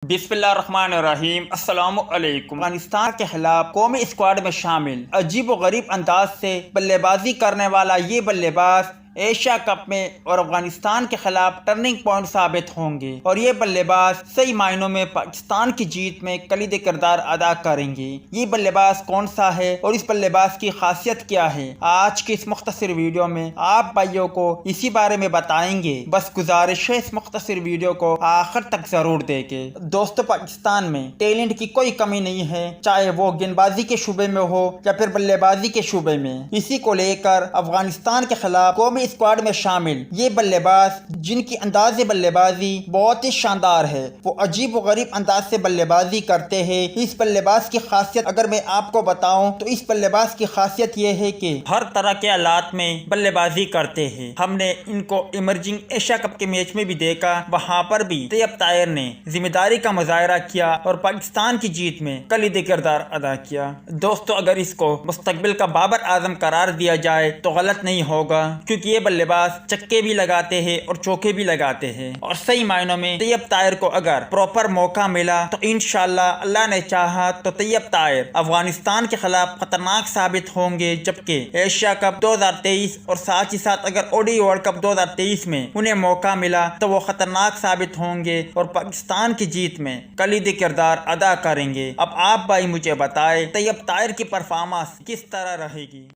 बिस्मिल्लाहिर्रहमानिर्रहीम। अस्सलामु अलैकुम। अफगानिस्तान के खिलाफ कौमी स्क्वाड में शामिल अजीब व गरीब अंदाज से बल्लेबाजी करने वाला ये बल्लेबाज एशिया कप में और अफगानिस्तान के खिलाफ टर्निंग पॉइंट साबित होंगे और ये बल्लेबाज सही मायनों में पाकिस्तान की जीत में कलीदी किरदार अदा करेंगे। ये बल्लेबाज कौन सा है और इस बल्लेबाज की खासियत क्या है, आज की इस मुख्तसर वीडियो में आप भाइयों को इसी बारे में बताएंगे। बस गुजारिश है इस मुख्तसर वीडियो को आखिर तक जरूर देखें। दोस्तों, पाकिस्तान में टैलेंट की कोई कमी नहीं है, चाहे वो गेंदबाजी के शुबे में हो या फिर बल्लेबाजी के शुबे में। इसी को लेकर अफगानिस्तान के खिलाफ कौमी स्क्वाड में शामिल ये बल्लेबाज, जिनकी अंदाज़ बल्लेबाजी बहुत ही शानदार है, वो अजीब व गरीब अंदाज से बल्लेबाजी करते हैं। इस बल्लेबाज की खासियत अगर मैं आपको बताऊं तो इस बल्लेबाज की खासियत ये है कि हर तरह के हालात में बल्लेबाजी करते हैं। हमने इनको इमर्जिंग एशिया कप के मैच में भी देखा, वहां पर भी तैयब ताहिर ने जिम्मेदारी का मुजाहरा किया और पाकिस्तान की जीत में कलीदी किरदार अदा किया। दोस्तों, अगर इसको मुस्तकबिल का बाबर आजम करार दिया जाए तो गलत नहीं होगा, क्योंकि ये बल्लेबाज चक्के भी लगाते हैं और चौके भी लगाते हैं। और सही मायनों में तैयब ताहिर को अगर प्रॉपर मौका मिला तो इंशाल्लाह अल्लाह ने चाहा तो तैयब ताहिर अफगानिस्तान के खिलाफ खतरनाक साबित होंगे। जबकि एशिया कप 2023 और साथ ही साथ अगर ओडी वर्ल्ड कप 2023 में उन्हें मौका मिला तो वो खतरनाक साबित होंगे और पाकिस्तान की जीत में कलीदी किरदार अदा करेंगे। अब आप भाई मुझे बताएं, तैयब ताहिर की परफॉर्मेंस किस तरह रहेगी।